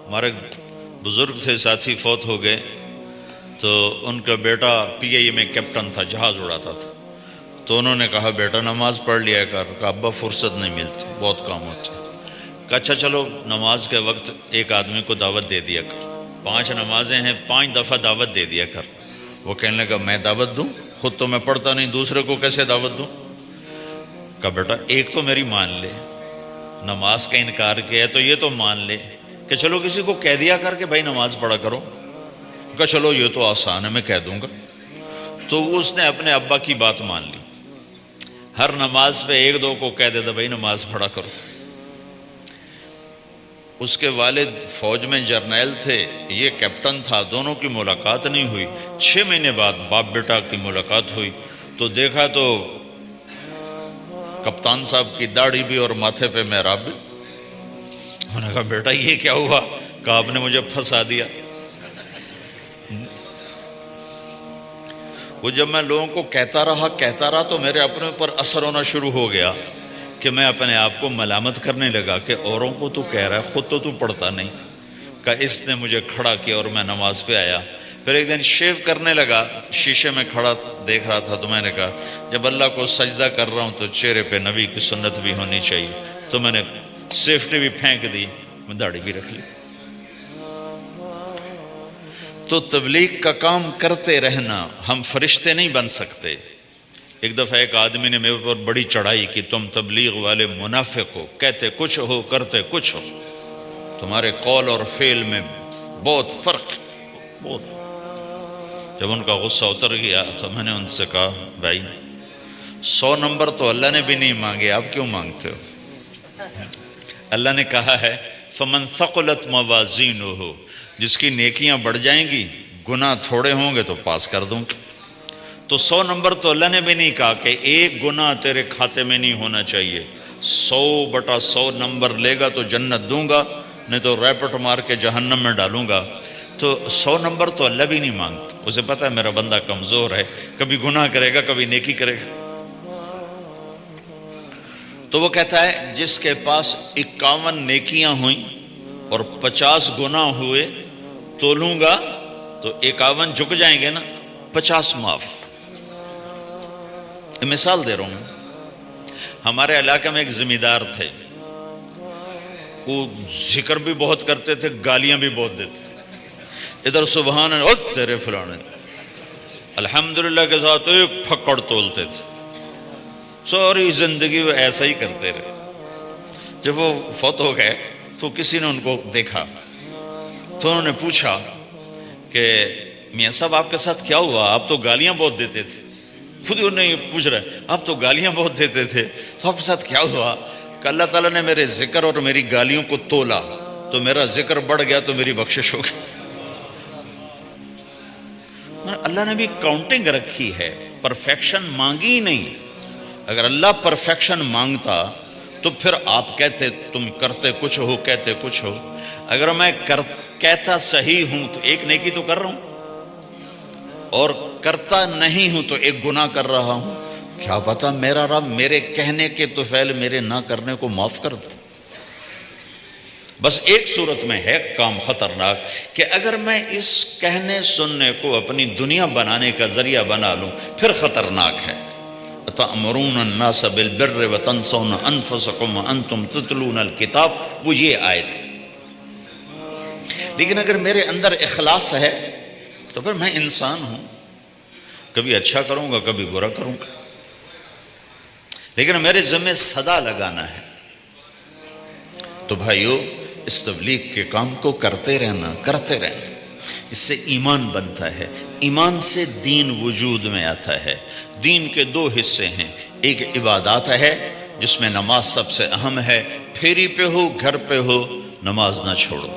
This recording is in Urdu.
ہمارے بزرگ تھے ساتھی فوت ہو گئے، تو ان کا بیٹا پی آئی اے میں کیپٹن تھا، جہاز اڑاتا تھا. تو انہوں نے کہا بیٹا نماز پڑھ لیا کر. کہا ابا فرصت نہیں ملتی، بہت کام ہوتے. کہا اچھا چلو نماز کے وقت ایک آدمی کو دعوت دے دیا کر، 5 نمازیں ہیں، 5 دفعہ دعوت دے دیا کر. وہ کہنے لگا میں دعوت دوں؟ خود تو میں پڑھتا نہیں، دوسرے کو کیسے دعوت دوں؟ کہا بیٹا ایک تو میری مان لے، نماز کا انکار کیا ہے تو یہ تو مان لے کہ چلو کسی کو کہہ دیا کر کہ بھائی نماز پڑھا کرو. کہا چلو یہ تو آسان ہے، میں کہہ دوں گا. تو اس نے اپنے ابا کی بات مان لی، ہر نماز پہ 1-2 کو کہہ دیتا بھائی نماز پڑھا کرو. اس کے والد فوج میں جرنیل تھے، یہ کیپٹن تھا، دونوں کی ملاقات نہیں ہوئی. 6 مہینے بعد باپ بیٹا کی ملاقات ہوئی تو دیکھا تو کپتان صاحب کی داڑھی بھی اور ماتھے پہ محراب بھی. انہوں نے کہا بیٹا یہ کیا ہوا؟ کہا آپ نے مجھے پھنسا دیا. وہ جب میں لوگوں کو کہتا رہا تو میرے اپنے اوپر اثر ہونا شروع ہو گیا کہ میں اپنے آپ کو ملامت کرنے لگا کہ اوروں کو تو کہہ رہا ہے، خود تو پڑھتا نہیں. کہ اس نے مجھے کھڑا کیا اور میں نماز پہ آیا. پھر ایک دن شیو کرنے لگا، شیشے میں کھڑا دیکھ رہا تھا تو میں نے کہا جب اللہ کو سجدہ کر رہا ہوں تو چہرے پہ نبی کی سنت بھی ہونی چاہیے. تو میں نے سیفٹی بھی پھینک دی، میں داڑھی بھی رکھ لی. تو تبلیغ کا کام کرتے رہنا، ہم فرشتے نہیں بن سکتے. ایک دفعہ ایک آدمی نے میرے اوپر بڑی چڑھائی کی، تم تبلیغ والے منافق ہو، کہتے کچھ ہو کرتے کچھ ہو، تمہارے قول اور فعل میں بہت فرق. بہت. جب ان کا غصہ اتر گیا تو میں نے ان سے کہا بھائی 100 نمبر تو اللہ نے بھی نہیں مانگے، آپ کیوں مانگتے ہو؟ اللہ نے کہا ہے فمن ثقلت موازینہ، جس کی نیکیاں بڑھ جائیں گی گناہ تھوڑے ہوں گے تو پاس کر دوں گا. تو 100 نمبر تو اللہ نے بھی نہیں کہا کہ ایک گناہ تیرے کھاتے میں نہیں ہونا چاہیے. 100/100 نمبر لے گا تو جنت دوں گا، نہیں تو ریپٹ مار کے جہنم میں ڈالوں گا. تو 100 نمبر تو اللہ بھی نہیں مانگتا. اسے پتہ ہے میرا بندہ کمزور ہے، کبھی گناہ کرے گا کبھی نیکی کرے گا. تو وہ کہتا ہے جس کے پاس 51 نیکیاں ہوئیں اور 50 گناہ ہوئے تولوں گا تو 51 جھک جائیں گے نا، 50 معاف. مثال دے رہا ہوں. ہمارے علاقے میں ایک زمیندار تھے، وہ ذکر بھی بہت کرتے تھے، گالیاں بھی بہت دیتے. ادھر سبحان اللہ تیرے فلانے، الحمدللہ کے ساتھ ایک پھکڑ تولتے تھے. ساری زندگی وہ ایسا ہی کرتے رہے. جب وہ فوت ہو گئے تو کسی نے ان کو دیکھا تو انہوں نے پوچھا کہ میاں صاحب آپ کے ساتھ کیا ہوا؟ آپ تو گالیاں بہت دیتے تھے. خود انہیں یہ پوچھ رہے آپ تو گالیاں بہت دیتے تھے، تو آپ کے ساتھ کیا ہوا؟ کہ اللہ تعالیٰ نے میرے ذکر اور میری گالیوں کو تولا تو میرا ذکر بڑھ گیا تو میری بخشش ہو گئی. اللہ نے بھی کاؤنٹنگ رکھی ہے، پرفیکشن مانگی ہی نہیں. اگر اللہ پرفیکشن مانگتا تو پھر آپ کہتے تم کرتے کچھ ہو کہتے کچھ ہو. اگر میں کہتا صحیح ہوں تو ایک نیکی تو کر رہا ہوں، اور کرتا نہیں ہوں تو ایک گناہ کر رہا ہوں. کیا پتا میرا رب میرے کہنے کے طفیل میرے نہ کرنے کو معاف کر دے. بس ایک صورت میں ہے کام خطرناک کہ اگر میں اس کہنے سننے کو اپنی دنیا بنانے کا ذریعہ بنا لوں پھر خطرناک ہے. تأمرون الناس بالبر وتنسون انفسکم وانتم تتلون الکتاب، وہ یہ آیت ہے. لیکن اگر میرے اندر اخلاص ہے تو پھر میں انسان ہوں، کبھی اچھا کروں گا کبھی برا کروں گا، لیکن میرے ذمہ صدا لگانا ہے. تو بھائیو اس تبلیغ کے کام کو کرتے رہنا. اس سے ایمان بنتا ہے، ایمان سے دین وجود میں آتا ہے. دین کے 2 حصے ہیں، ایک عبادات ہے جس میں نماز سب سے اہم ہے. پھیری پہ ہو گھر پہ ہو نماز نہ چھوڑو.